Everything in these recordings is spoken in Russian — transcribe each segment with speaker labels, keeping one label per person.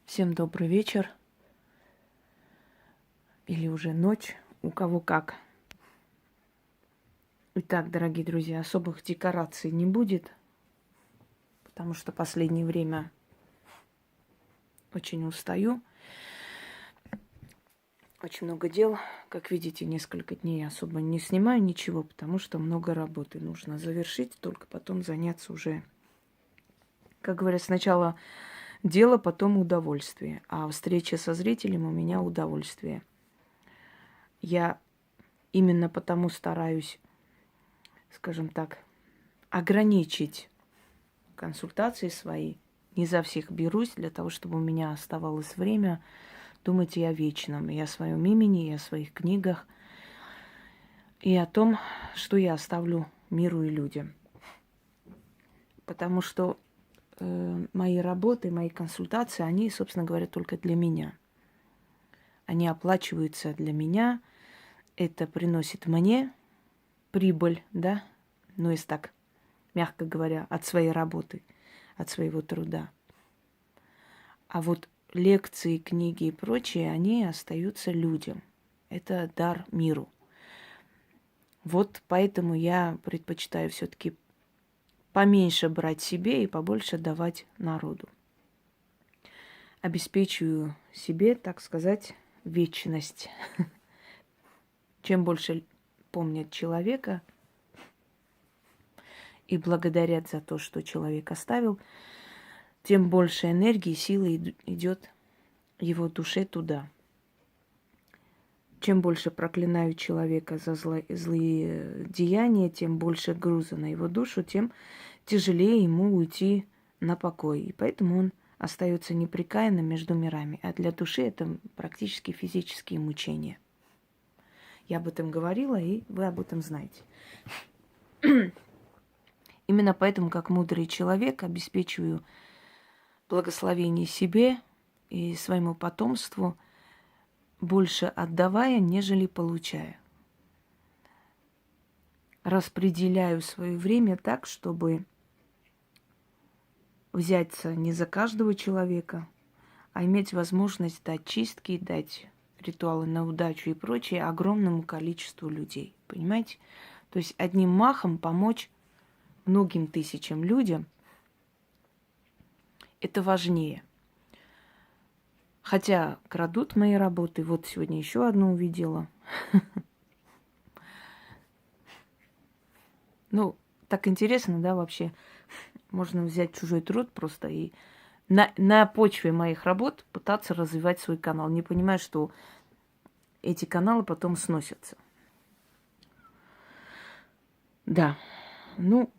Speaker 1: Всем добрый вечер или уже ночь, у кого как. Итак, дорогие друзья, особых декораций не будет, потому что последнее время очень устаю. Очень много дел. Как видите, несколько дней особо не снимаю ничего, потому что много работы нужно завершить, только потом заняться уже, как говорят, сначала дело, потом удовольствие. А встреча со зрителем у меня удовольствие. Я именно потому стараюсь, скажем так, ограничить консультации свои. Не за всех берусь, для того, чтобы у меня оставалось время думать и о вечном, и о своем имени, и о своих книгах, и о том, что я оставлю миру и людям. Потому что мои работы, мои консультации, они, собственно говоря, только для меня. Они оплачиваются для меня. Это приносит мне прибыль, да, ну, если так, мягко говоря, от своей работы, от своего труда. А вот лекции, книги и прочее, они остаются людям. Это дар миру. Вот поэтому я предпочитаю все-таки поменьше брать себе и побольше давать народу. Обеспечиваю себе, так сказать, вечность. Чем больше помнят человека и благодарят за то, что человек оставил, тем больше энергии, силы идет его душе туда. Чем больше проклинаю человека за злые деяния, тем больше груза на его душу, тем тяжелее ему уйти на покой. И поэтому он остается непрекаянным между мирами. А для души это практически физические мучения. Я об этом говорила, и вы об этом знаете. Именно поэтому, как мудрый человек, обеспечиваю благословение себе и своему потомству, больше отдавая, нежели получая. Распределяю свое время так, чтобы взяться не за каждого человека, а иметь возможность дать чистки, дать ритуалы на удачу и прочее огромному количеству людей. Понимаете? То есть одним махом помочь многим тысячам людям – это важнее. Хотя крадут мои работы. Вот сегодня еще одну увидела. Ну, так интересно, да, вообще. Можно взять чужой труд просто и на почве моих работ пытаться развивать свой канал. Не понимая, что эти каналы потом сносятся. Да, ну,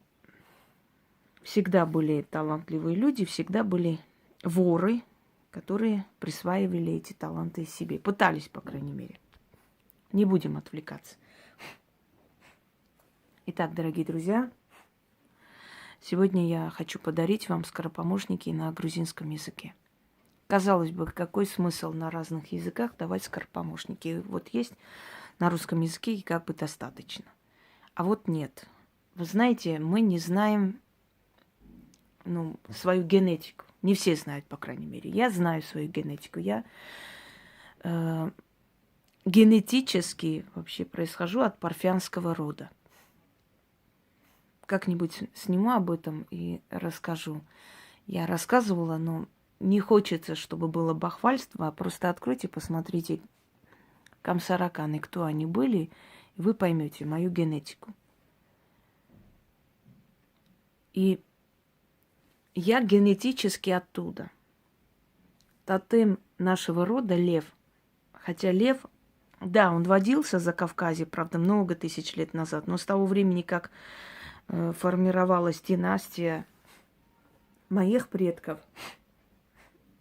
Speaker 1: всегда были талантливые люди, всегда были воры, которые присваивали эти таланты себе. Пытались, по крайней мере. Не будем отвлекаться. Итак, дорогие друзья, сегодня я хочу подарить вам скоропомощники на грузинском языке. Казалось бы, какой смысл на разных языках давать скоропомощники? Вот есть на русском языке и как бы достаточно. А вот нет. Вы знаете, мы не знаем свою генетику. Не все знают, по крайней мере. Я знаю свою генетику. Я генетически вообще происхожу от парфянского рода. Как-нибудь сниму об этом и расскажу. Я рассказывала, но не хочется, чтобы было бахвальство, а просто откройте, посмотрите камсараканы, кто они были, и вы поймете мою генетику. И я генетически оттуда. Тотем нашего рода – лев. Хотя лев, да, он водился за Закавказье, правда, много тысяч лет назад, но с того времени, как формировалась династия моих предков,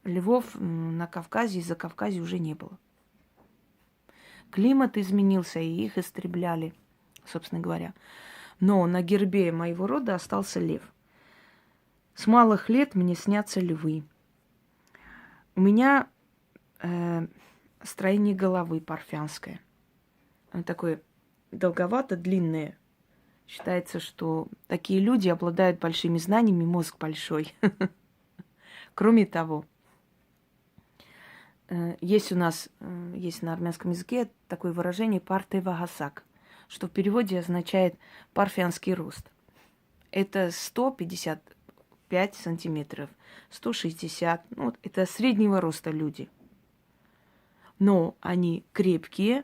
Speaker 1: львов на Кавказе и за Закавказье уже не было. Климат изменился, и их истребляли, собственно говоря. Но на гербе моего рода остался лев. С малых лет мне снятся львы. У меня строение головы парфянское. Оно такое долговато-длинное. Считается, что такие люди обладают большими знаниями, мозг большой. Кроме того, есть у нас, есть на армянском языке такое выражение «парте вагасак», что в переводе означает «парфянский рост». Это 155 сантиметров, 160, ну, вот это среднего роста люди. Но они крепкие.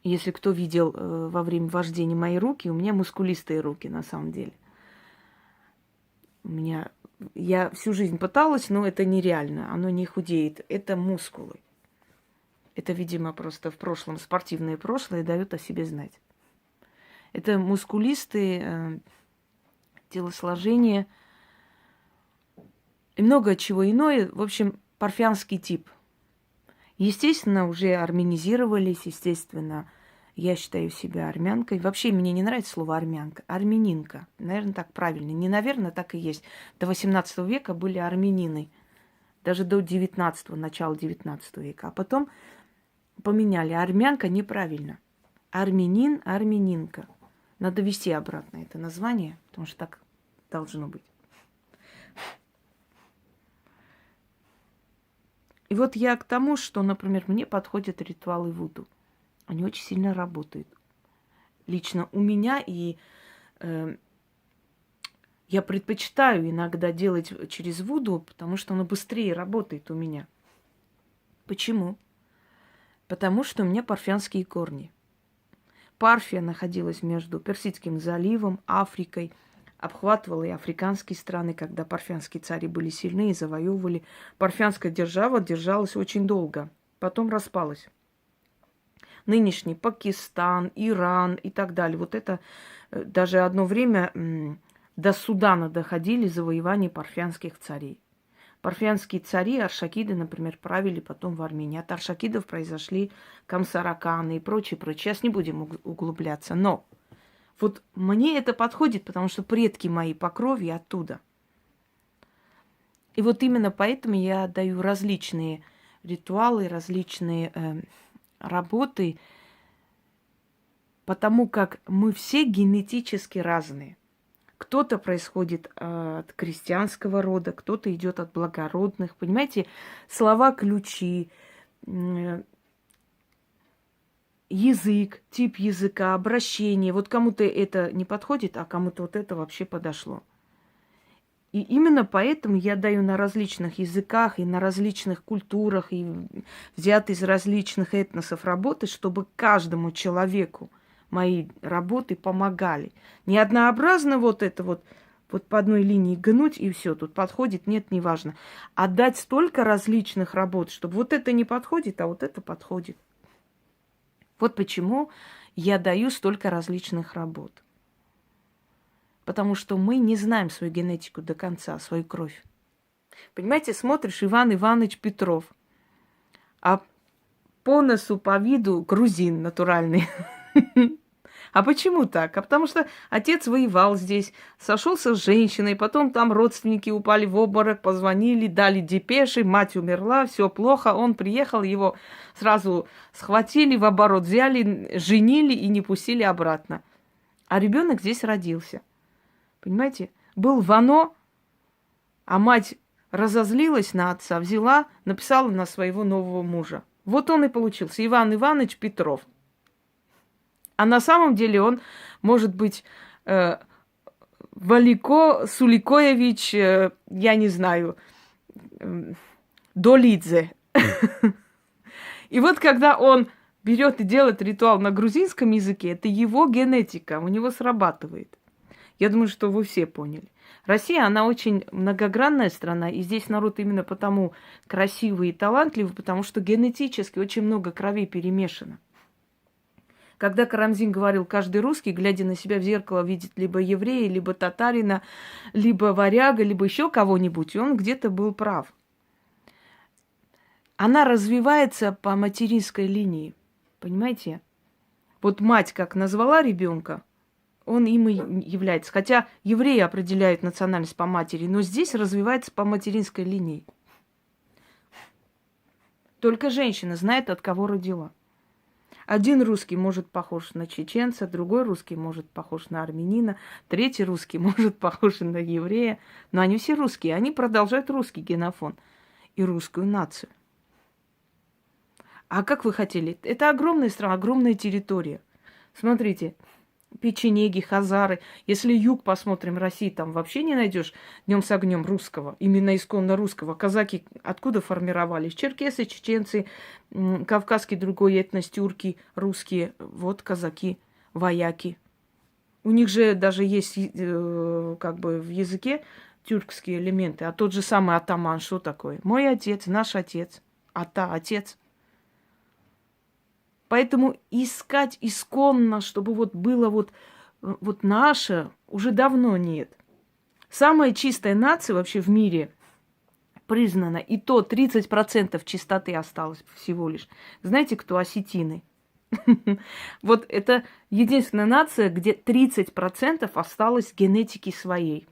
Speaker 1: Если кто видел во время вождения мои руки, у меня мускулистые руки на самом деле. Я всю жизнь пыталась, но это нереально, оно не худеет. Это мускулы. Это, видимо, просто в прошлом, спортивное прошлое дает о себе знать. Это мускулистые телосложения и много чего иное. В общем, парфянский тип. Естественно, уже армянизировались, естественно, я считаю себя армянкой. Вообще мне не нравится слово армянка. Армянинка. Наверное, так правильно. Не наверное, так и есть. До 18 века были армянины. Даже до 19-го, начала 19 века. А потом поменяли. Армянка неправильно. Армянин, армянинка. Надо ввести обратно это название, потому что так должно быть. И вот я к тому, что, например, мне подходят ритуалы вуду. Они очень сильно работают. Лично у меня, и я предпочитаю иногда делать через вуду, потому что оно быстрее работает у меня. Почему? Потому что у меня парфянские корни. Парфия находилась между Персидским заливом, Африкой, обхватывала и африканские страны, когда парфянские цари были сильны и завоевывали. Парфянская держава держалась очень долго, потом распалась. Нынешний Пакистан, Иран и так далее. Вот это даже одно время до Судана доходили завоевания парфянских царей. Парфянские цари, аршакиды, например, правили потом в Армении. От аршакидов произошли камсараканы и прочее, прочее. Сейчас не будем углубляться. Но вот мне это подходит, потому что предки мои по крови оттуда. И вот именно поэтому я даю различные ритуалы, различные работы, потому как мы все генетически разные. Кто-то происходит от крестьянского рода, кто-то идет от благородных. Понимаете, слова-ключи, язык, тип языка, обращение. Вот кому-то это не подходит, а кому-то вот это вообще подошло. И именно поэтому я даю на различных языках и на различных культурах, и взят из различных этносов работы, чтобы каждому человеку мои работы помогали. Не однообразно вот это вот по одной линии гнуть и все, тут подходит, нет, неважно. А дать столько различных работ, чтобы вот это не подходит, а вот это подходит. Вот почему я даю столько различных работ. Потому что мы не знаем свою генетику до конца, свою кровь. Понимаете, смотришь Иван Иванович Петров, а по носу, по виду грузин натуральный. А почему так? А потому что отец воевал здесь, сошелся с женщиной, потом там родственники упали в обморок, позвонили, дали депеши, мать умерла, все плохо, он приехал, его сразу схватили, в оборот взяли, женили и не пустили обратно. А ребенок здесь родился. Понимаете? Был Вано, а мать разозлилась на отца, взяла, написала на своего нового мужа. Вот он и получился, Иван Иванович Петров. А на самом деле он может быть Валико Суликоевич, я не знаю, Долидзе. И вот когда он берет и делает ритуал на грузинском языке, это его генетика, у него срабатывает. Я думаю, что вы все поняли. Россия, она очень многогранная страна, и здесь народ именно потому красивый и талантливый, потому что генетически очень много кровей перемешано. Когда Карамзин говорил, каждый русский, глядя на себя в зеркало, видит либо еврея, либо татарина, либо варяга, либо еще кого-нибудь, и он где-то был прав. Она развивается по материнской линии, понимаете? Вот мать как назвала ребенка, он им и является. Хотя евреи определяют национальность по матери, но здесь развивается по материнской линии. Только женщина знает, от кого родила. Один русский может похож на чеченца, другой русский может похож на армянина, третий русский может похож на еврея. Но они все русские, они продолжают русский генофон и русскую нацию. А как вы хотели? Это огромная страна, огромная территория. Смотрите, печенеги, хазары. Если юг посмотрим России, там вообще не найдешь днем с огнем русского, именно исконно русского. Казаки откуда формировались? Черкесы, чеченцы, кавказский другой этнос, тюрки, русские. Вот казаки, вояки. У них же даже есть как бы в языке тюркские элементы. А тот же самый атаман, что такое? Мой отец, наш отец, отец. Поэтому искать исконно, чтобы вот было вот наше, уже давно нет. Самая чистая нация вообще в мире признана, и то 30% чистоты осталось всего лишь. Знаете, кто осетины? Вот это единственная нация, где 30% осталось генетики своей.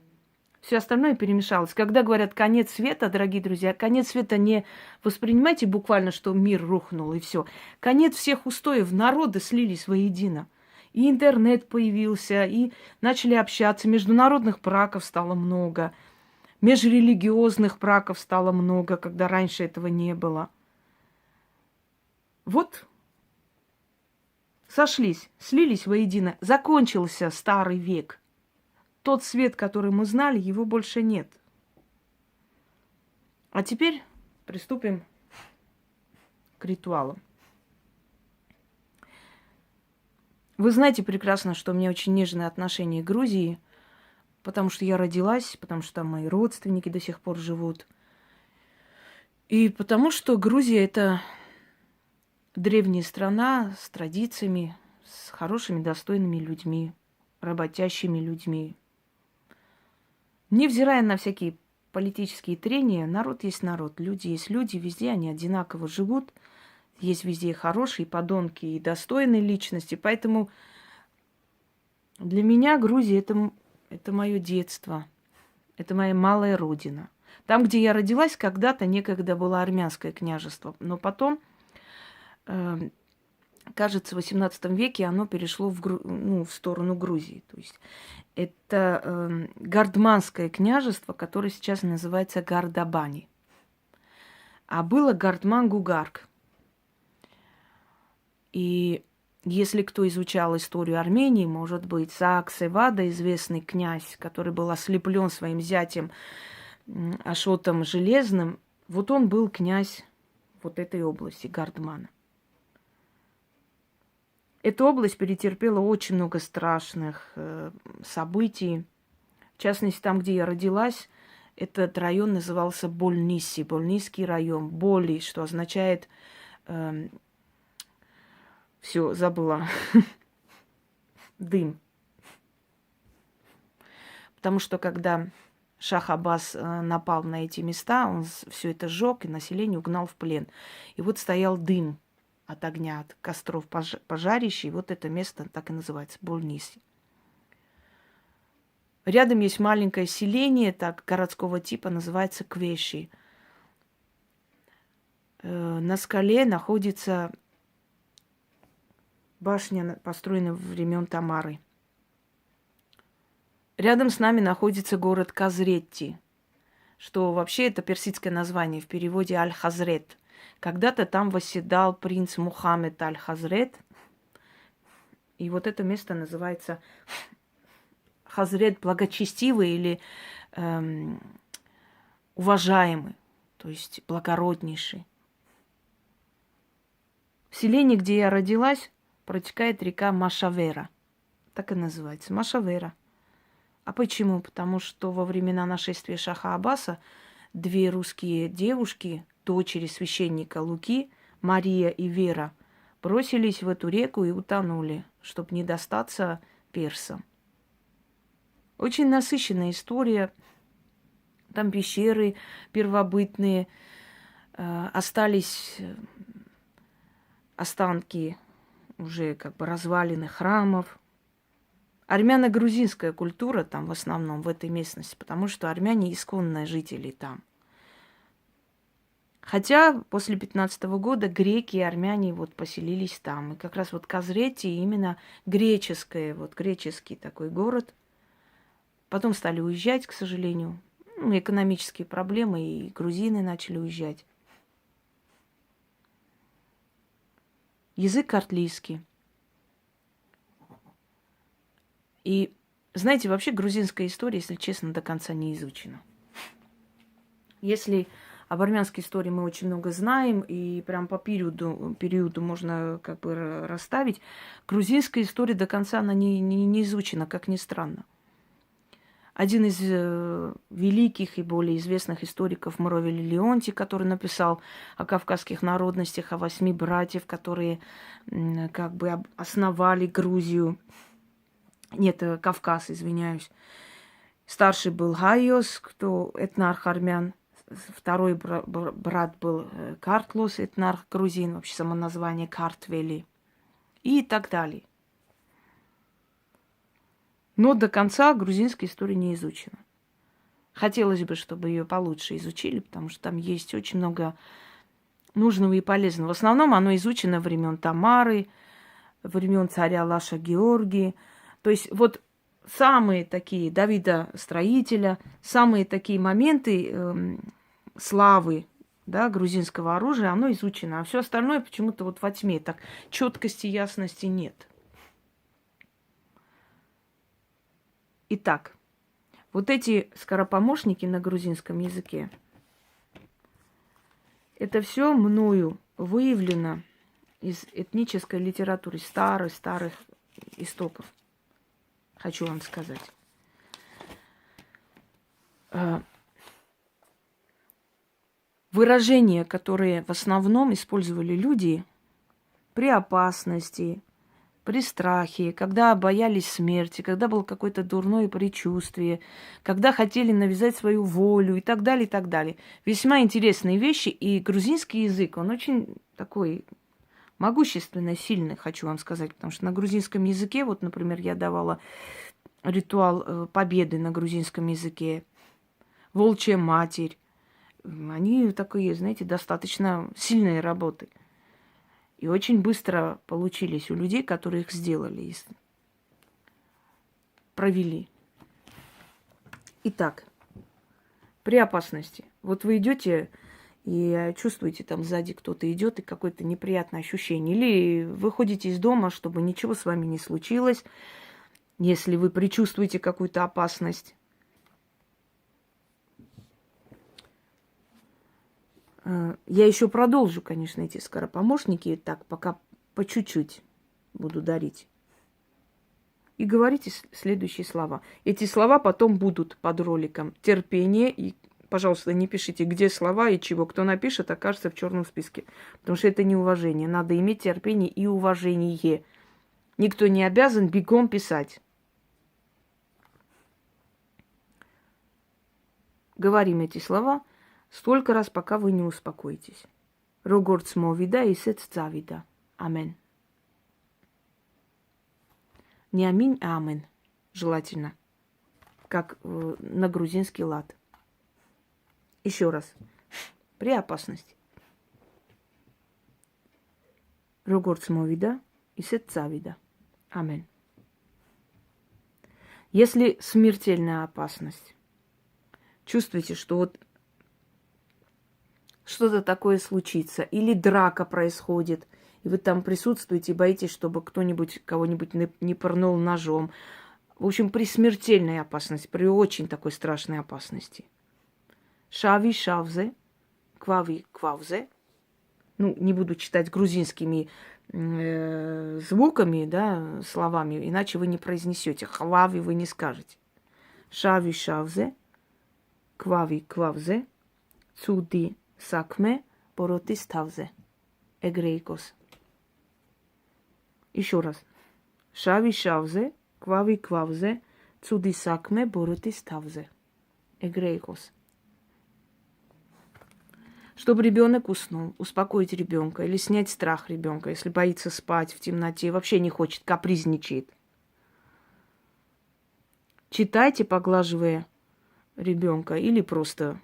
Speaker 1: Все остальное перемешалось. Когда говорят конец света, дорогие друзья, конец света не воспринимайте буквально, что мир рухнул и все. Конец всех устоев, народы слились воедино. И интернет появился, и начали общаться, международных браков стало много, межрелигиозных браков стало много, когда раньше этого не было. Вот сошлись, слились воедино, закончился старый век. Тот свет, который мы знали, его больше нет. А теперь приступим к ритуалам. Вы знаете прекрасно, что у меня очень нежное отношение к Грузии, потому что я родилась, потому что там мои родственники до сих пор живут. И потому что Грузия – это древняя страна с традициями, с хорошими, достойными людьми, работящими людьми. Невзирая на всякие политические трения, народ есть народ, люди есть люди, везде они одинаково живут. Есть везде хорошие подонки и достойные личности. Поэтому для меня Грузия это мое детство. Это моя малая родина. Там, где я родилась, когда-то некогда было армянское княжество. Но потом, кажется, в XVIII веке оно перешло в сторону Грузии. То есть это Гардманское княжество, которое сейчас называется Гардабани. А было Гардман-Гугарк. И если кто изучал историю Армении, может быть, Саак-Севада, известный князь, который был ослеплен своим зятем Ашотом Железным, вот он был князь вот этой области, Гардмана. Эта область перетерпела очень много страшных событий. В частности, там, где я родилась, этот район назывался Больниси, Больнисский район. Боли, что означает... все, забыла. Дым. Потому что когда Шах Аббас напал на эти места, он все это сжег и население угнал в плен. И вот стоял дым от огня, от костров пожарищей. И вот это место так и называется, Больниси. Рядом есть маленькое селение, так, городского типа, называется Квеши. На скале находится башня, построенная во времен Тамары. Рядом с нами находится город Казретти, что вообще это персидское название, в переводе Аль-Хазрет. Когда-то там восседал принц Мухаммед Аль-Хазрет, и вот это место называется Хазрет благочестивый или уважаемый, то есть благороднейший. В селении, где я родилась, протекает река Машавера. Так и называется, Машавера. А почему? Потому что во времена нашествия Шаха Аббаса две русские девушки, дочери священника Луки, Мария и Вера, бросились в эту реку и утонули, чтобы не достаться персам. Очень насыщенная история. Там пещеры первобытные, остались останки уже как бы развалины храмов. Армяно-грузинская культура там в основном в этой местности, потому что армяне исконные жители там. Хотя после 15 года греки и армяне вот поселились там. И как раз вот Казрети именно греческий такой город. Потом стали уезжать, к сожалению. Экономические проблемы, и грузины начали уезжать. язык картлийский. И, знаете, вообще грузинская история, если честно, до конца не изучена. Если об армянской истории мы очень много знаем, и прям по периоду можно как бы расставить, грузинская история до конца она не изучена, как ни странно. Один из великих и более известных историков Муравель Леонтий, который написал о кавказских народностях, о 8 братьев, которые как бы основали Грузию. Нет, Кавказ, извиняюсь. Старший был Гайос, кто этнарх армян. Второй брат был Картлос, этнарх грузин, вообще само название Картвели. И так далее. Но до конца грузинская история не изучена. Хотелось бы, чтобы ее получше изучили, потому что там есть очень много нужного и полезного. В основном оно изучено времен Тамары, времен царя Лаша Георгии. То есть вот самые такие Давида Строителя, самые такие моменты славы, да, грузинского оружия, оно изучено. А все остальное почему-то вот во тьме. Так четкости, ясности нет. Итак, вот эти скоропомощники на грузинском языке, это все мною выявлено из этнической литературы, старых истоков. Хочу вам сказать. Выражения, которые в основном использовали люди при опасности, при страхе, когда боялись смерти, когда было какое-то дурное предчувствие, когда хотели навязать свою волю и так далее, и так далее. Весьма интересные вещи, и грузинский язык, он очень такой могущественно сильный, хочу вам сказать, потому что на грузинском языке, вот, например, я давала ритуал победы на грузинском языке, волчья матерь, они такие, знаете, достаточно сильные работы. И очень быстро получились у людей, которые их сделали и провели. Итак, при опасности. Вот вы идете и чувствуете, там сзади кто-то идет, и какое-то неприятное ощущение. Или выходите из дома, чтобы ничего с вами не случилось, если вы предчувствуете какую-то опасность. Я еще продолжу, конечно, эти скоропомощники, так, пока по чуть-чуть буду дарить. И говорите следующие слова. Эти слова потом будут под роликом. Терпение. И, пожалуйста, не пишите, где слова и чего. Кто напишет, окажется в черном списке. Потому что это неуважение. Надо иметь терпение и уважение. Никто не обязан бегом писать. Говорим эти слова столько раз, пока вы не успокоитесь. Рогорц мовида и сет цавида. Амен. Не аминь, а амен. Желательно. Как на грузинский лад. Еще раз. При опасности. Рогорц мовида и сет цавида. Амен. Если смертельная опасность, чувствуете, что вот что-то такое случится, или драка происходит, и вы там присутствуете, боитесь, чтобы кто-нибудь кого-нибудь не пырнул ножом. В общем, при смертельной опасности, при очень такой страшной опасности. Шави шавзе, квави квавзе. Ну, не буду читать грузинскими звуками, да, словами, иначе вы не произнесете. Хвави вы не скажете. Шави шавзе, квави квавзе, цуди сакме, поротис тавзе. Эгрейкос. Еще раз. Шави шавзе, квави квавзе, цуди сакме, поротис тавзе. Эгрейкос. Чтобы ребенок уснул, успокоить ребенка или снять страх ребенка, если боится спать в темноте, вообще не хочет, капризничает. Читайте, поглаживая ребенка или просто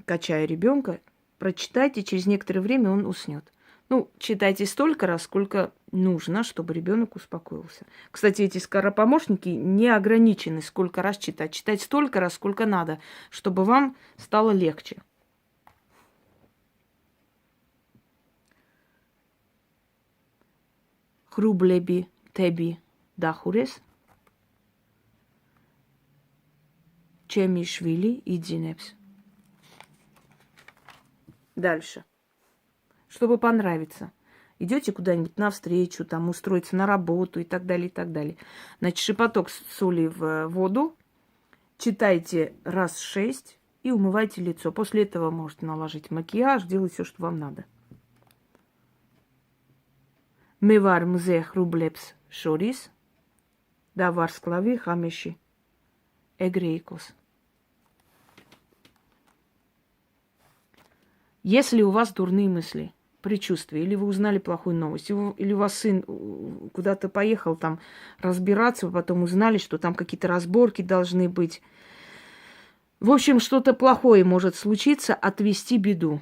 Speaker 1: качая ребенка, прочитайте, через некоторое время он уснет. Ну, читайте столько раз, сколько нужно, чтобы ребенок успокоился. Кстати, эти скоропомощники не ограничены, сколько раз читать. Читать столько раз, сколько надо, чтобы вам стало легче. хрублеби теби дахурес, чемишвили и дзинепс. Дальше. Чтобы понравиться. Идете куда-нибудь навстречу, там устроиться на работу и так далее, и так далее. Значит, шепоток соли в воду, читайте раз 6 и умывайте лицо. После этого можете наложить макияж, делать все, что вам надо. Мевар мзе хрублепс шорис, давар склави хамеши, эгрейкос. Если у вас дурные мысли, предчувствие, или вы узнали плохую новость, или у вас сын куда-то поехал там разбираться, потом узнали, что там какие-то разборки должны быть. В общем, что-то плохое может случиться, отвести беду.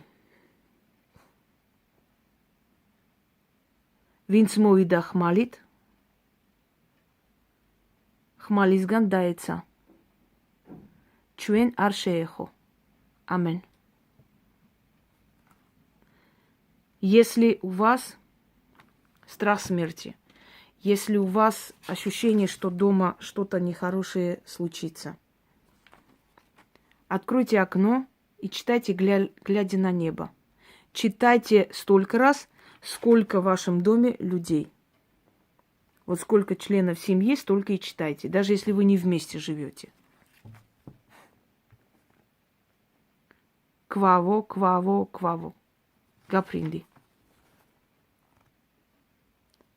Speaker 1: Винц мовида хмалит, хмализган дается. Чуэн аршеехо. Амен. Если у вас страх смерти, если у вас ощущение, что дома что-то нехорошее случится, откройте окно и читайте, глядя на небо. Читайте столько раз, сколько в вашем доме людей. Вот сколько членов семьи, столько и читайте, даже если вы не вместе живете. Кваво, кваво, кваво. Гапринди.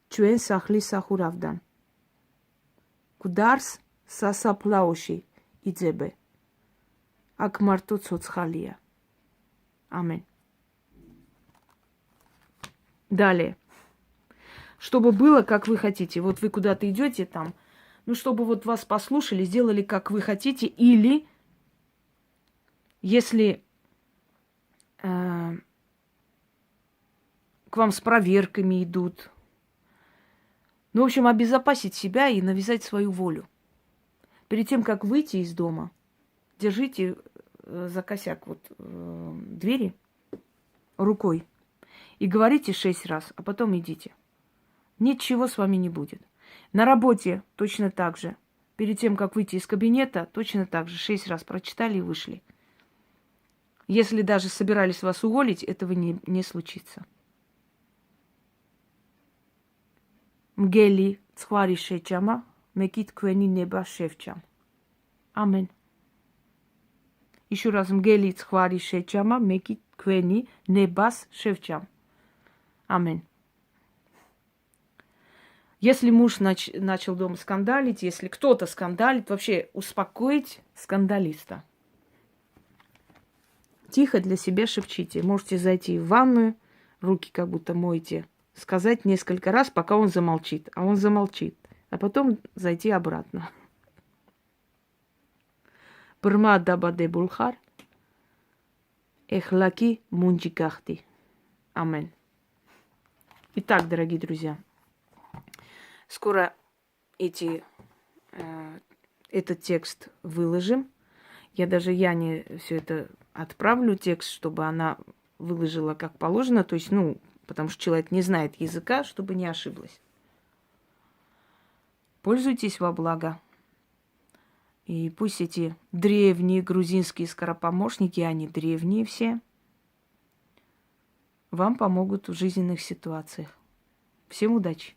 Speaker 1: Чуэн сахли сахуравдан. Кударс сасаплауши идзебе. Акмарту цоцхалия. Амин. Далее. Чтобы было, как вы хотите. Вот вы куда-то идете там, ну, чтобы вот вас послушали, сделали, как вы хотите, или если к вам с проверками идут. Ну, в общем, обезопасить себя и навязать свою волю. Перед тем, как выйти из дома, держите за косяк вот двери рукой и говорите 6 раз, а потом идите. Ничего с вами не будет. На работе точно так же. Перед тем, как выйти из кабинета, точно так же 6 раз прочитали и вышли. Если даже собирались вас уволить, этого не случится. Мгели цхвари шечама, мекит квени неба шевчам. Амен. Еще раз. Мгели цхвари шечама, мекит квени небас шевчам. Амен. Если муж начал дома скандалить, если кто-то скандалит, вообще успокоить скандалиста. Тихо для себя шепчите. Можете зайти в ванную, руки как будто моете, сказать несколько раз, пока он замолчит. А он замолчит. А потом зайти обратно. Брма дабаде булхар. Эхлаки мунджикахти. Амен. Итак, дорогие друзья, скоро этот текст выложим. Я даже Яне все это отправлю, текст, чтобы она выложила как положено. То есть, потому что человек не знает языка, чтобы не ошиблась. Пользуйтесь во благо. И пусть эти древние грузинские скоропомощники, они древние все, вам помогут в жизненных ситуациях. Всем удачи!